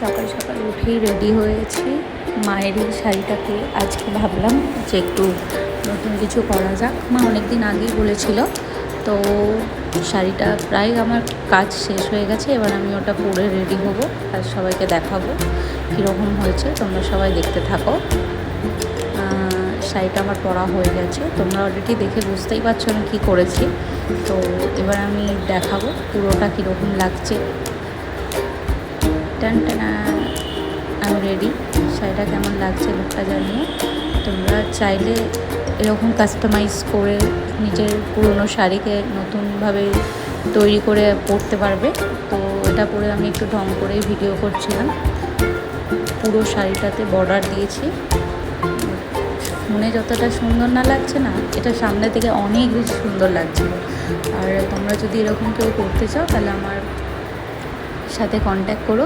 সকাল সকাল উঠেই রেডি হয়েছি। মায়ের এই শাড়িটাকে আজকে ভাবলাম যে একটু নতুন কিছু করা যাক। মা অনেক দিন আগেই বলেছিল, তো শাড়িটা প্রায় আমার কাজ শেষ হয়ে গেছে। এবার আমি ওটা পরে রেডি হব আর সবাইকে দেখাবো কীরকম হয়েছে। তোমরা সবাই দেখতে থাকো। শাড়িটা আমার পরা হয়ে গেছে, তোমরা অলরেডি দেখে বুঝতেই পারছো আমি কী করেছি। তো এবার আমি দেখাবো পুরোটা কীরকম লাগছে। টান টানা, আমি রেডি। শাড়িটা কেমন লাগছে লুকটা জানিয়ে। তোমরা চাইলে এরকম কাস্টমাইজ করে নিজের পুরনো শাড়িকে নতুনভাবে তৈরি করে পরতে পারবে। তো এটা পরে আমি একটু ঢং করেই ভিডিও করছিলাম। পুরো শাড়িটাতে বর্ডার দিয়েছি। ফোনে যতটা সুন্দর না লাগছে না, এটা সামনে থেকে অনেক বেশি সুন্দর লাগছিল। আর তোমরা যদি এরকম কেউ করতে চাও তাহলে আমার সাথে কন্ট্যাক্ট করো।